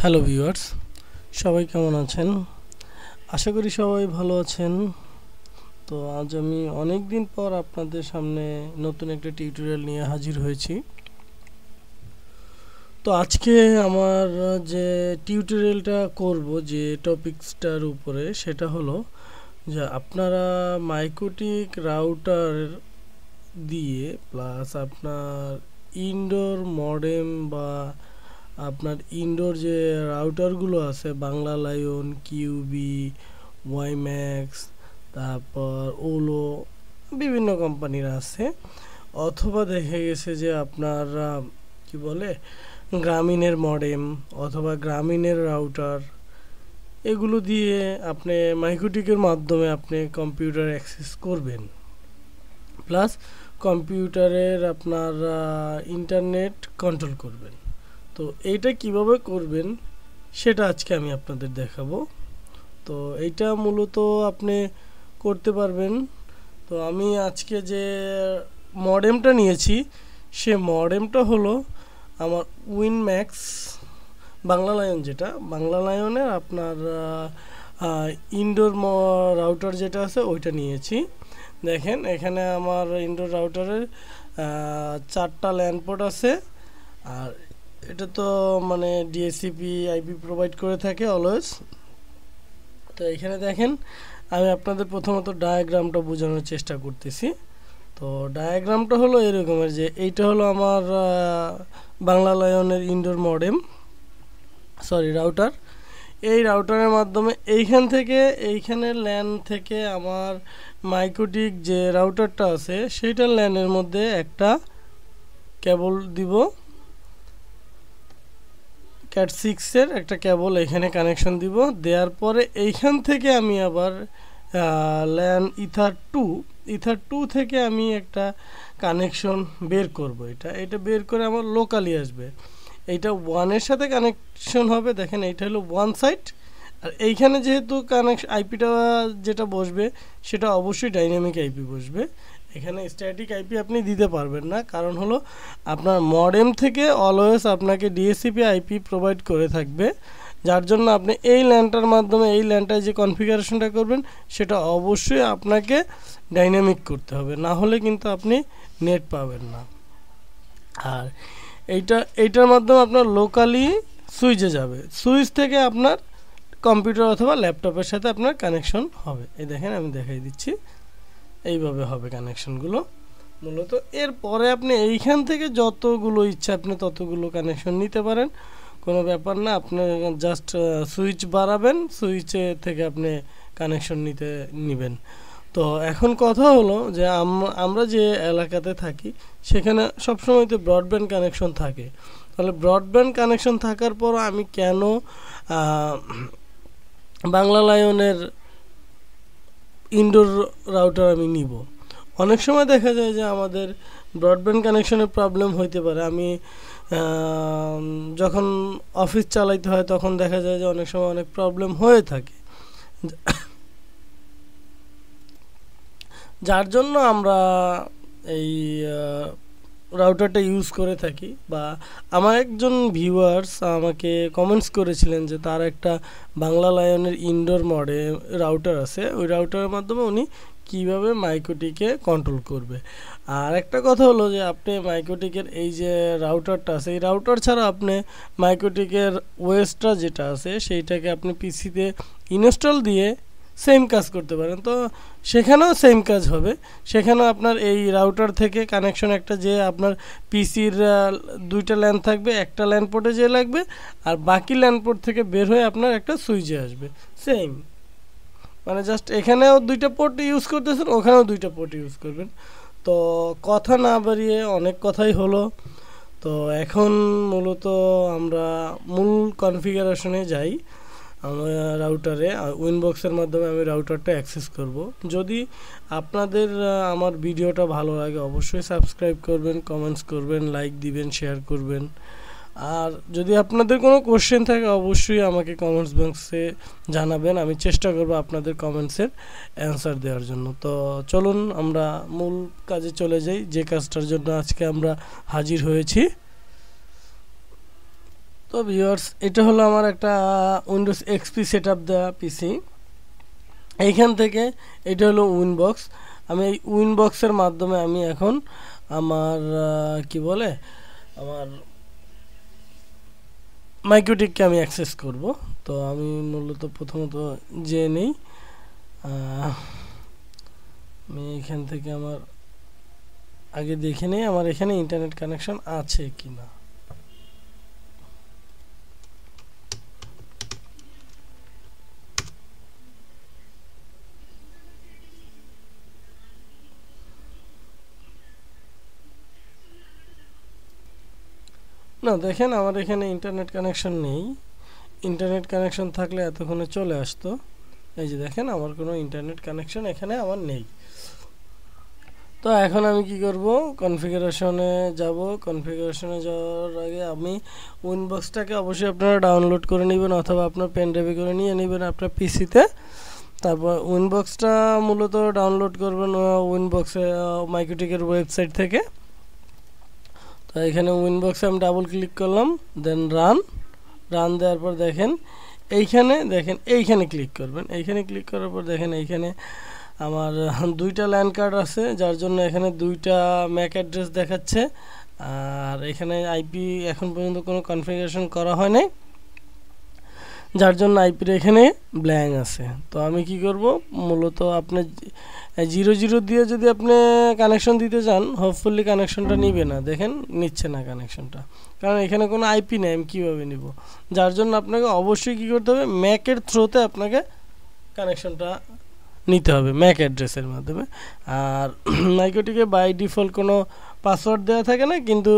Hello viewers, সবাই কেমন আছেন? আশা করি সবাই ভালো আছেন। তো আজ আমি অনেক দিন পর আপনাদের সামনে নতুন একটা টিউটোরিয়াল নিয়ে হাজির হয়েছি। তো আজকে আমার যে টিউটোরিয়ালটা করব, যে টপিকসটার উপরে, সেটা হলো যে আপনারা মাইক্রোটিক রাউটার দিয়ে প্লাস আপনার ইনডোর মডেম বা আপনার ইনডোর যে রাউটারগুলো আছে, বাংলা লায়ন, কিউবি, ওয়াইম্যাক্স, তারপর ওলো, বিভিন্ন কোম্পানির আছে। অথবা দেখা গেছে যে আপনার কি বলে গ্রামীণের মডেম অথবা গ্রামীণের রাউটার, এগুলো দিয়ে আপনি মাইক্রোটিকের মাধ্যমে আপনি কম্পিউটার অ্যাক্সেস করবেন, প্লাস কম্পিউটারের আপনার ইন্টারনেট কন্ট্রোল করবেন। তো এইটা কিভাবে করবেন সেটা আজকে আমি আপনাদের দেখাবো। তো এইটা মূলত আপনি করতে পারবেন। তো আমি আজকে যে মডেমটা নিয়েছি, সে মডেমটা হলো আমার উইনম্যাক্স বাংলা লায়ন, যেটা বাংলা লায়নের আপনার ইনডোর রাউটার যেটা আছে ওইটা নিয়েছি। দেখেন এখানে আমার ইনডোর রাউটারের 4টা ল্যান পোর্ট আছে। আর এটা তো মানে ডিএসসিপি আইপি প্রোভাইড করে থাকে অলওয়েজ। তো এখানে দেখেন আমি আপনাদের প্রথমত ডায়াগ্রামটা বোঝানোর চেষ্টা করতেছি। তো ডায়াগ্রামটা হলো এরকমের, যে এইটা হলো আমার বাংলা লায়নের ইনডোর মডেম, রাউটার। এই রাউটারের মাধ্যমে এইখান থেকে এইখানের ল্যান থেকে আমার মাইক্রোটিক যে রাউটারটা আছে সেইটার ল্যানের মধ্যে একটা কেবল দিব, ক্যাট 6-এর একটা কেবল এখানে কানেকশন দিব। দেওয়ার পরে এইখান থেকে আমি আবার ল্যান ইথার টু থেকে আমি একটা কানেকশন বের করব। এটা বের করে আমার লোকালি আসবে। এইটা 1-এর সাথে কানেকশন হবে। দেখেন এইটা হলো 1 সাইড, আর এইখানে যেহেতু আইপিটা যেটা বসবে সেটা অবশ্যই ডাইনামিক আইপি বসবে। এখানে স্ট্যাটিক আইপি আপনি দিতে পারবেন না, কারণ হলো আপনার মডেম থেকে অলওয়েজ আপনাকে ডিএসসিপি আইপি প্রোভাইড করে থাকবে, যার জন্য আপনি এই ল্যানটার মাধ্যমে এই ল্যানটায় যে কনফিগারেশনটা করবেন সেটা অবশ্যই আপনাকে ডাইনামিক করতে হবে, না হলে কিন্তু আপনি নেট পাবেন না। আর এইটার মাধ্যমে আপনার লোকালি সুইচে যাবে, সুইচ থেকে আপনার কম্পিউটার অথবা ল্যাপটপের সাথে আপনার কানেকশন হবে। এই দেখেন আমি দেখাই দিচ্ছি, এইভাবে হবে কানেকশনগুলো মূলত। এরপরে আপনি এইখান থেকে যতগুলো ইচ্ছা আপনি ততগুলো কানেকশন নিতে পারেন, কোনো ব্যাপার না। আপনি জাস্ট সুইচ বাড়াবেন, সুইচে থেকে আপনি কানেকশন নেবেন। তো এখন কথা হলো যে আমরা যে এলাকাতে থাকি সেখানে সবসময় তো ব্রডব্যান্ড কানেকশন থাকে। তাহলে ব্রডব্যান্ড কানেকশন থাকার পর আমি কেন বাংলা লায়নের ইনডোর রাউটার আমি নিব? অনেক সময় দেখা যায় যে আমাদের ব্রডব্যান্ড কানেকশনের প্রবলেম হইতে পারে। আমি যখন অফিস চালাইতে হয় তখন দেখা যায় যে অনেক সময় অনেক প্রবলেম হয়ে থাকে, যার জন্য আমরা এই রাউটারটা ইউজ করে থাকি। বা আমার একজন ভিউয়ার্স আমাকে কমেন্টস করেছিলেন যে তার একটা বাংলা লায়নের ইনডোর মডেল রাউটার আছে, ওই রাউটারের মাধ্যমে উনি কীভাবে মাইক্রোটিকে কন্ট্রোল করবে। আর একটা কথা হলো যে আপনি মাইক্রোটিকের এই যে রাউটারটা আছে, এই রাউটার ছাড়া আপনি মাইক্রোটিকের ওএসটা যেটা আছে সেইটাকে আপনি পিসিতে ইনস্টল দিয়ে সেম কাজ করতে পারেন। তো সেখানেও সেম কাজ হবে, সেখানেও আপনার এই রাউটার থেকে কানেকশন একটা যে আপনার পিসির 2টা ল্যান থাকবে, একটা ল্যান পোর্টে যে লাগবে আর বাকি ল্যান পোর্ট থেকে বের হয়ে আপনার একটা সুইচে আসবে সেম। মানে জাস্ট এখানেও 2টা পোর্ট ইউজ করতেছেন, ওখানেও 2টা পোর্ট ইউজ করবেন। তো কথা না বাড়িয়ে অনেক কথাই হলো। তো এখন মূলত আমরা মূল কনফিগারেশনে যাই। আমার রাউটারে উইনবক্সের মাধ্যমে আমি রাউটারটা অ্যাক্সেস করব। যদি আপনাদের আমার ভিডিওটা ভালো লাগে অবশ্যই সাবস্ক্রাইব করবেন, কমেন্টস করবেন, লাইক দিবেন, শেয়ার করবেন। আর যদি আপনাদের কোনো কোশ্চেন থাকে অবশ্যই আমাকে কমেন্টস বক্সে জানাবেন, আমি চেষ্টা করব আপনাদের কমেন্টসের অ্যান্সার দেওয়ার জন্য। তো চলুন আমরা মূল কাজে চলে যাই, যে কাজটার জন্য আজকে আমরা হাজির হয়েছি। তো ভিউয়ার্স, এটা হলো আমার একটা উইন্ডোজ এক্সপি সেটআপ দেওয়া পিসি। এইখান থেকে এটা হলো উইনবক্স। আমি এই উইনবক্সের মাধ্যমে আমি এখন আমার কি বলে আমার মাইক্রোটিককে আমি অ্যাক্সেস করব। তো আমি মূলত প্রথমত যে নেই, আমি এখান থেকে আমার আগে দেখে নেই আমার এখানে ইন্টারনেট কানেকশন আছে কিনা। না, দেখেন আমার এখানে ইন্টারনেট কানেকশন নেই। ইন্টারনেট কানেকশন থাকলে এতক্ষণে চলে আসতো। এই যে দেখেন আমার কোনো ইন্টারনেট কানেকশন এখানে আমার নেই। তো এখন আমি কি করব, কনফিগারেশনে যাব। কনফিগারেশনে যাওয়ার আগে আমি উইনবক্সটাকে অবশ্যই আপনারা ডাউনলোড করে নেবেন অথবা আপনার পেন ড্রাইভে করে নিয়ে নেবেন আপনার পিসিতে। তারপর উইনবক্সটা মূলত ডাউনলোড করবেন উইনবক্সে মাইক্রোটিকের ওয়েবসাইট থেকে। তো এখানে উইনবক্সে আমি ডাবল ক্লিক করলাম, দেন রান দেওয়ার পর দেখেন এইখানে ক্লিক করবেন। এইখানে ক্লিক করার পর দেখেন এইখানে আমার দুইটা ল্যান কার্ড আছে, যার জন্য এখানে দুইটা ম্যাক অ্যাড্রেস দেখাচ্ছে। আর এখানে আইপি এখন পর্যন্ত কোনো কনফিগারেশন করা হয় নাই, যার জন্য আইপির এখানে ব্ল্যাঙ্ক আছে। তো আমি কি করব, মূলত আপনি 0 দিয়ে যদি আপনি কানেকশন দিতে চান, হোপফুলি কানেকশনটা নিবে না। দেখেন নিচ্ছে না কানেকশনটা, কারণ এখানে কোনো আইপি নেই, আমি কীভাবে নিব। যার জন্য আপনাকে অবশ্যই কী করতে হবে, ম্যাকের থ্রোতে আপনাকে কানেকশনটা নিতে হবে, ম্যাক অ্যাড্রেসের মাধ্যমে। আর মাইক্রোটিকে বাই ডিফল্ট কোনো পাসওয়ার্ড দেওয়া থাকে না, কিন্তু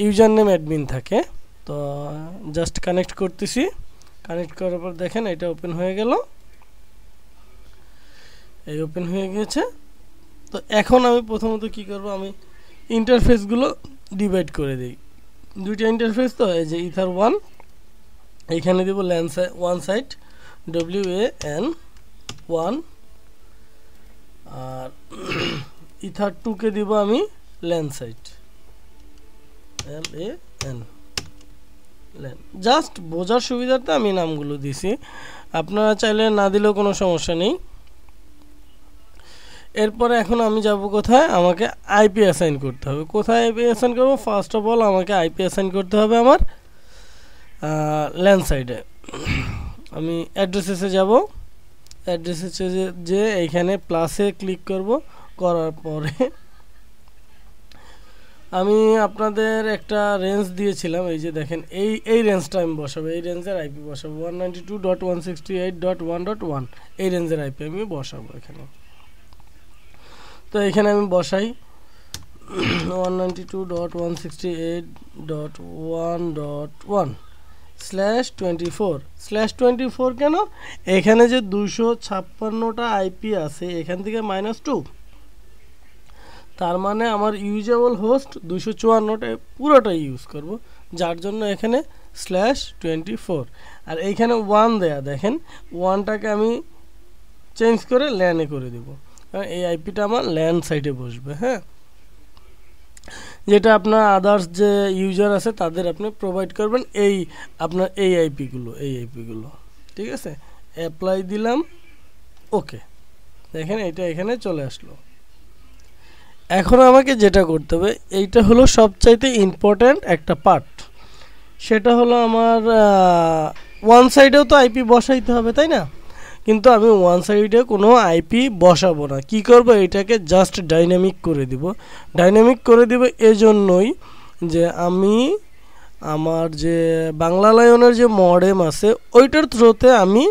ইউজার নেম অ্যাডমিন থাকে। তো জাস্ট কানেক্ট করতেছি। কানেক্ট করার পর দেখেন এটা ওপেন হয়ে গেল, এই ওপেন হয়ে গেছে। তো এখন আমি প্রথমত কি করব, আমি ইন্টারফেসগুলো ডিভাইড করে দিই। দুইটা ইন্টারফেস, তো এই যে ইথার 1 এইখানে দেব ওয়ান সাইড WAN 1, আর ইথার 2কে দিব আমি ল্যান সাইড LAN। জাস্ট বোঝার সুবিধার্থে আমি নামগুলো দিছি, আপনারা চাইলে না দিলেও কোনো সমস্যা নেই। এরপরে এখন আমি যাব কোথায়, আমাকে আইপি অ্যাসাইন করতে হবে। কোথায় আইপি অ্যাসাইন করবো, ফার্স্ট অফ অল আমাকে আইপি অ্যাসাইন করতে হবে আমার ল্যান সাইডে। আমি অ্যাড্রেসেসে যাব, অ্যাড্রেসে যে এইখানে প্লাসে ক্লিক করব। করার পরে আমি আপনাদের একটা রেঞ্জ দিয়েছিলাম, এই যে দেখেন এই রেঞ্জটা আমি বসাবো, এই রেঞ্জের আইপি বসাবো 192.168.1.1, এই রেঞ্জের আইপি আমি বসাবো এখানে। তো এখানে আমি বসাই 192.168.1.1/24/24 কেন, এখানে যে 256টা আইপি আছে এখান থেকে -2, তার মানে আমার ইউজেবল হোস্ট 254টা পুরোটাই ইউজ করব, যার জন্য এখানে /24। আর এইখানে 1 দেয়া, দেখেন 1টাকে আমি চেঞ্জ করে ল্যানে করে দেব, কারণ এই আইপিটা আমার ল্যান সাইডে বসবে। হ্যাঁ, যেটা আপনার আদার্স যে ইউজার আছে তাদের আপনি প্রোভাইড করবেন এই আপনার এই আইপিগুলো, ঠিক আছে। অ্যাপ্লাই দিলাম, ওকে, দেখেন এটা এখানে চলে আসলো। এখন আমাকে যেটা করতে হবে, এইটা হলো সবচাইতে ইম্পর্ট্যান্ট একটা পার্ট, সেটা হলো আমার ওয়ান সাইডেও তো আইপি বসাইতে হবে, তাই না? কিন্তু আমি ওয়ান সাইডে কোনো আইপি বসাবো না। কি করব, এটাকে জাস্ট ডাইনামিক করে দিব। ডাইনামিক করে দিব এজন্যই যে আমি আমার যে বাংলা লায়নের যে মডেম আছে ওইটার থ্রুতে আমি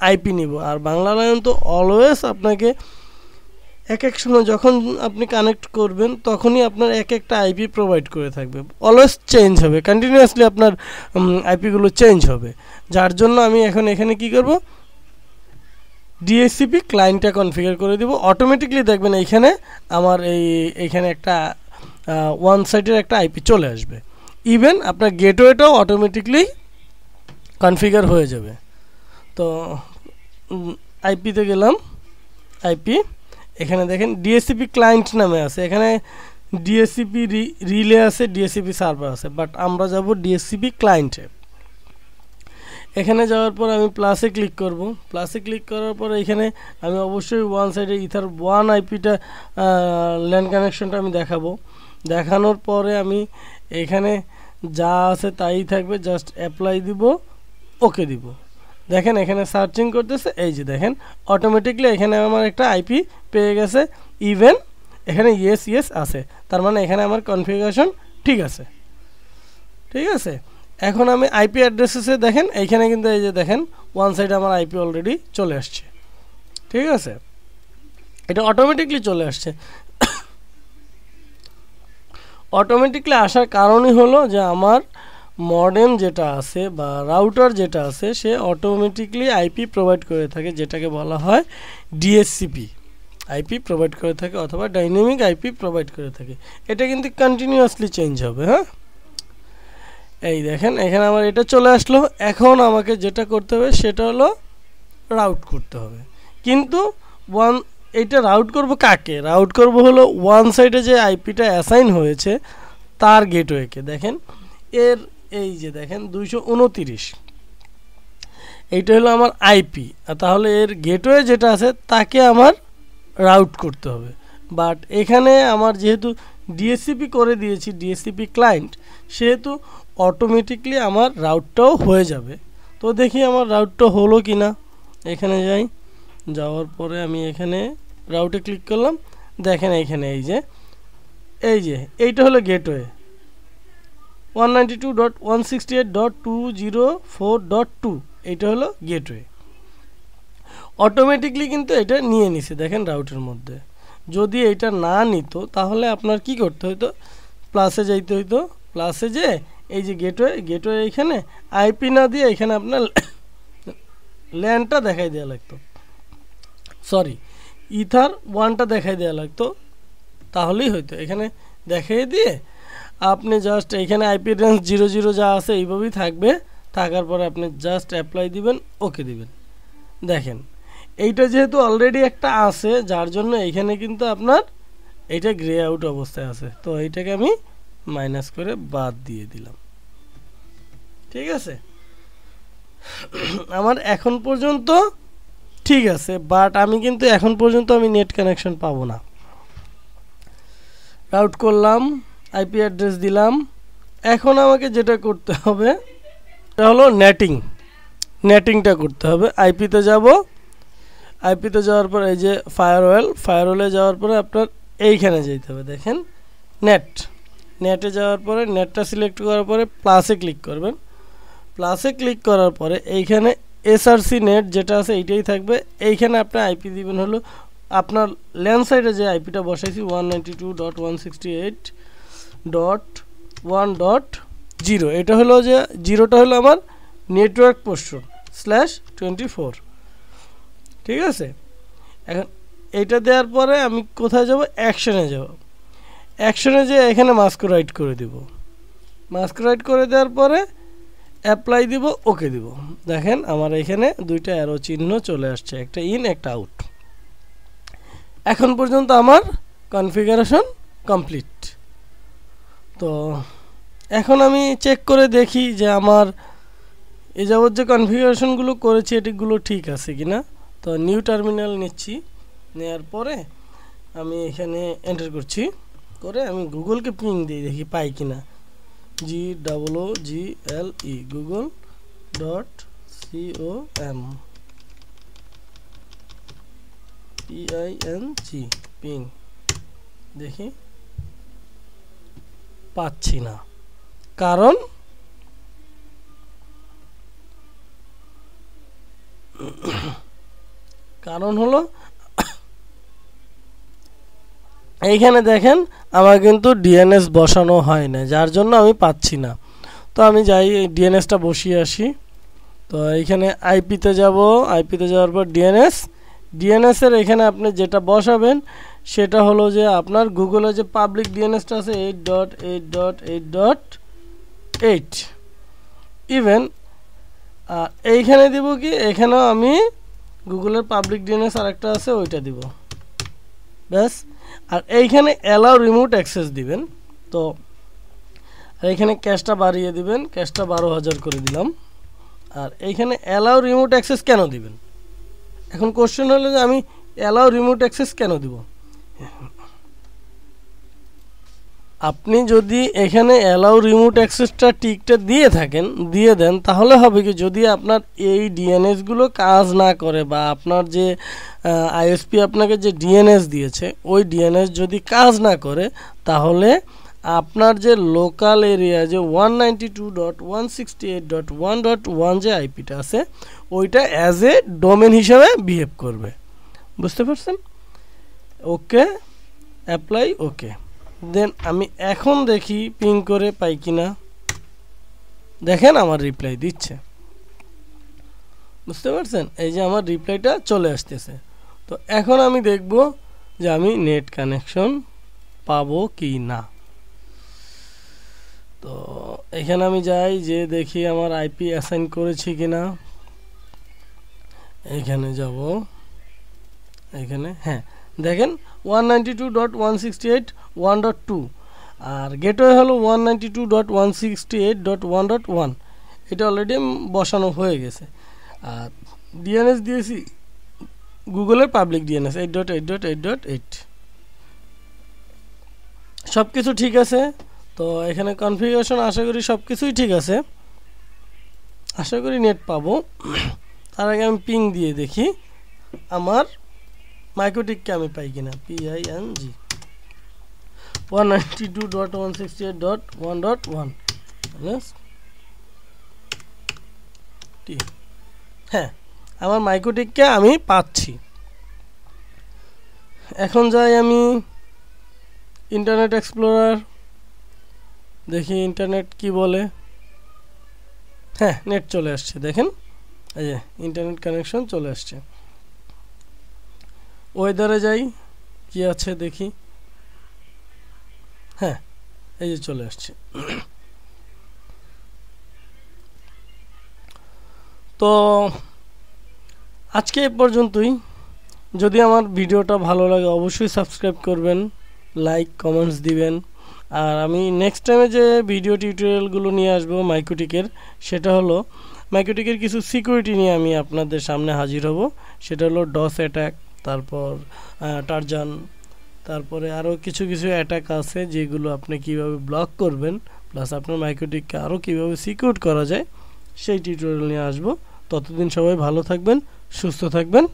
আইপি নিব। আর বাংলা লায়ন তো অলওয়েজ আপনাকে এক এক সময় যখন আপনি কানেক্ট করবেন তখনই আপনার এক একটা আইপি প্রোভাইড করে থাকবে, অলওয়েজ চেঞ্জ হবে, কন্টিনিউয়াসলি আপনার আইপিগুলো চেঞ্জ হবে। যার জন্য আমি এখন এখানে কি করব, ডিএসসিপি ক্লায়েন্টটা কনফিগার করে দিব। অটোমেটিকলি দেখবেন এইখানে আমার এইখানে একটা ওয়ান সাইডের একটা আইপি চলে আসবে। ইভেন আপনার গেটওয়েটাও অটোমেটিকলি কনফিগার হয়ে যাবে। তো আইপিতে গেলাম, আইপি এখানে দেখেন ডিএসসিপি ক্লায়েন্ট নামে আছে, এখানে ডিএসসিপি রিলে আছে, ডিএসসিপি সার্ভার আছে, বাট আমরা যাব ডিএসসিপি ক্লায়েন্টে। এখানে যাওয়ার পর আমি প্লাসে ক্লিক করব। প্লাসে ক্লিক করার পর এখানে আমি অবশ্যই ওয়ান সাইডে ইথার 1 আইপিটা ল্যান কানেকশনটা আমি দেখাবো। দেখানোর পরে আমি এখানে যা আছে তাই থাকবে, জাস্ট অ্যাপ্লাই দিব, ওকে দিব। দেখেন এখানে সার্চিং করতেছে, এই যে দেখেন অটোমেটিকলি এখানে আমার একটা আইপি পেয়ে গেছে, ইভেন এখানে ইয়েস ইয়েস আছে, তার মানে এখানে আমার কনফিগারেশন ঠিক আছে। ঠিক আছে, এখন আমি আইপি অ্যাড্রেসে দেখেন এইখানে কিন্তু এই যে দেখেন ওয়ান সাইডে আমার আইপি অলরেডি চলে আসছে। ঠিক আছে, এটা অটোমেটিকলি চলে আসছে। অটোমেটিকলি আসার কারণই হলো যে আমার মডেম যেটা আছে বা রাউটার যেটা আছে সে অটোমেটিকলি আইপি প্রোভাইড করে থাকে, যেটাকে বলা হয় ডিএসসিপি আইপি প্রোভাইড করে থাকে অথবা ডাইনামিক আইপি প্রোভাইড করে থাকে। এটা কিন্তু কন্টিনিউয়াসলি চেঞ্জ হবে। হ্যাঁ, এই দেখেন এখানে আমার এটা চলে আসলো। এখন আমাকে যেটা করতে হবে সেটা হলো রাউট করতে হবে, কিন্তু এইটা রাউট করব কাকে? রাউট করব হলো ওয়ান সাইডে যে আইপিটা অ্যাসাইন হয়েছে তার গেটওয়েকে। দেখেন এর এই যে দেখেন 229, এইটা হলো আমার আইপি, তাহলে এর গেটওয়ে যেটা আছে তাকে আমার রাউট করতে হবে। বাট এখানে আমার যেহেতু ডিএসসিপি করে দিয়েছি, ডিএসসিপি ক্লায়েন্ট, সেহেতু অটোমেটিকলি আমার রাউটটাও হয়ে যাবে। তো দেখি আমার রাউটটা হলো কি না। এখানে যাই, যাওয়ার পরে আমি এখানে রাউটে ক্লিক করলাম। দেখেন এইখানে এই যে এইটা হলো গেটওয়ে 192.168.204.2, এইটা হলো গেটওয়ে। অটোমেটিকলি কিন্তু এটা নিয়ে নিছে দেখেন রাউটের মধ্যে। যদি এটা না নিত তাহলে আপনার কি করতে হতো? প্লাসে যাইতে হইতো। প্লাসে যে এই যে গেটওয়ে এইখানে আইপি না দিয়ে এখানে আপনার ল্যানটা দেখাই দেওয়া লাগতো, সরি ইথার 1টা দেখাই দেওয়া লাগতো, তাহলেই হয়তো। এখানে দেখাই দিয়ে আপনি জাস্ট এখানে আইপি রেঞ্জ 00 যা আছে এইভাবেই থাকবে, থাকার পরে আপনি জাস্ট অ্যাপ্লাই দিবেন, ওকে দিবেন। দেখেন এইটা যেহেতু অলরেডি একটা আছে, যার জন্য এইখানে কিন্তু আপনার এইটা গ্রে আউট অবস্থায় আছে, তো এইটাকে আমি মাইনাস করে বাদ দিয়ে দিলাম। ঠিক আছে, আমার এখন পর্যন্ত ঠিক আছে, বাট আমি কিন্তু এখন পর্যন্ত আমি নেট কানেকশন পাবো না। রাউট করলাম, আইপি অ্যাড্রেস দিলাম। এখন আমাকে যেটা করতে হবে সেটা হলো নেটিংটা করতে হবে। আইপিতে যাব, আইপিতে যাওয়ার পর এই যে ফায়ারওয়েলে যাওয়ার পরে আপনার এইখানে যেতে হবে। দেখেন নেটে যাওয়ার পরে নেটটা সিলেক্ট করার পরে প্লাসে ক্লিক করবেন। প্লাসে ক্লিক করার পরে এইখানে এসআরসি নেট যেটা আছে এইটাই থাকবে। এইখানে আপনার আইপি দিবেন হলো আপনার ল্যান্ড সাইডে যে আইপিটা বসাইছি 192.168.1.0, এটা হলো যে 0টা হলো আমার নেটওয়ার্ক পোর্শন /24। ঠিক আছে, এখন এইটা দেওয়ার পরে আমি কোথায় যাব? অ্যাকশনে যাব। অ্যাকশনে যে এখানে মাস্ক রাইট করে দিব। মাস্ক রাইট করে দেওয়ার পরে অ্যাপ্লাই দিব, ওকে দিব। দেখেন আমার এখানে দুইটা অ্যারো চিহ্ন চলে আসছে, একটা ইন একটা আউট। এখন পর্যন্ত আমার কনফিগারেশন কমপ্লিট। তো এখন আমি চেক করে দেখি যে আমার এই যাবত যে কনফিগারেশনগুলো করেছি এটিগুলো ঠিক আছে কিনা। তো নিউ টার্মিনাল নিচ্ছি, নেওয়ার পরে আমি এখানে এন্টার করছি, করে আমি গুগলকে পিং দিয়ে দেখি পাই কিনা। GOOGLE google.com PING পিং দেখি, পাচ্ছি না। কারণ হলো এইখানে দেখেন আমার কিন্তু ডিএনএস বসানো হয় না, যার জন্য আমি পাচ্ছি না। তো আমি যাই ডিএনএসটা বসিয়ে আসি। তো এইখানে আইপিতে যাব, আইপিতে যাওয়ার পর ডিএনএসের এখানে আপনি যেটা বসাবেন সেটা হলো যে আপনার গুগলে যে পাবলিক ডিএনএসটা আছে 8.8.8 ইভেন এইখানে দিব কি, এখানেও আমি গুগলের পাবলিক ডিএনএস আরেকটা আছে ওইটা দিব। ব্যাস আর এইখানে অ্যালাউ রিমোট অ্যাক্সেস দিবেন। তো এইখানে ক্যাশটা বাড়িয়ে দিবেন, ক্যাশটা 12,000 করে দিলাম। আর এইখানে অ্যালাউ রিমোট অ্যাক্সেস কেন দিবেন? এখন কোশ্চেন হলো যে আমি অ্যালাউ রিমোট অ্যাক্সেস কেন দিব? আপনি যদি এখানে অ্যালাউ রিমোট অ্যাক্সেসটা টিকটা দিয়ে দেন, তাহলে হবে কি, যদি আপনার এই ডিএনএসগুলো কাজ না করে বা আপনার যে আইএসপি আপনাকে যে ডিএনএস দিয়েছে ওই ডিএনএস যদি কাজ না করে, তাহলে আপনার যে লোকাল এরিয়া যে 192.168.1.1 যে আইপিটা আছে ওইটা অ্যাজ এ ডোমেন হিসাবে বিহেভ করবে। বুঝতে পারছেন? ওকে, অ্যাপ্লাই, ওকে। দেন আমি এখন দেখি পিং করে পাই কিনা। দেখেন আমার রিপ্লাই দিচ্ছে। বুঝতে পারছেন? এই যে আমার রিপ্লাইটা চলে আসতেছে। তো এখন আমি দেখব যে আমি নেট কানেকশন পাবো কি না। তো এখানে আমি যাই, যে দেখি আমার আইপি অ্যাসাইন করেছি কিনা। এখানে যাব, এখানে হ্যাঁ দেখেন 192.168.1.2 আর গেটওয়ে হলো 192.168.1.1। এটা অলরেডি বসানো হয়ে গেছে। আর ডিএনএস দিয়েছি গুগলের পাবলিক ডিএনএস 8.8.8.8। সব কিছু ঠিক আছে। তো এখানে কনফিগারেশন আশা করি সব কিছুই ঠিক আছে, আশা করি নেট পাবো। তার আগে আমি পিং দিয়ে দেখি আমার মাইক্রোটিককে আমি পাই কিনা। PING 192.168.1.1। হ্যাঁ, আমার মাইক্রোটিককে আমি পাচ্ছি। এখন যাই আমি ইন্টারনেট এক্সপ্লোরার, দেখি ইন্টারনেট কি বলে। হ্যাঁ, নেট চলে আসছে, দেখেন এই যে ইন্টারনেট কানেকশন চলে আসছে। ওয়েদারে যাই কি আছে দেখি। হ্যাঁ, এই যে চলে আসছে। তো আজকে এই পর্যন্তই। যদি আমার ভিডিওটা ভালো লাগে অবশ্যই সাবস্ক্রাইব করবেন, লাইক কমেন্টস দিবেন। আর আমি নেক্সট টাইমে যে ভিডিও টিউটোরিয়ালগুলো নিয়ে আসবো মাইক্রোটিকের, সেটা হলো মাইক্রোটিকের কিছু সিকিউরিটি নিয়ে আমি আপনাদের সামনে হাজির হব। সেটা হলো ডস অ্যাটাক, তারপর টারজান, তারপরে আরও কিছু অ্যাটাক আছে যেগুলো আপনি কিভাবে ব্লক করবেন, প্লাস আপনার মাইক্রোটিককে আরও কিভাবে সিকিউর করা যায় সেই টিউটোরিয়াল নিয়ে আসবো। ততদিন সবাই ভালো থাকবেন, সুস্থ থাকবেন।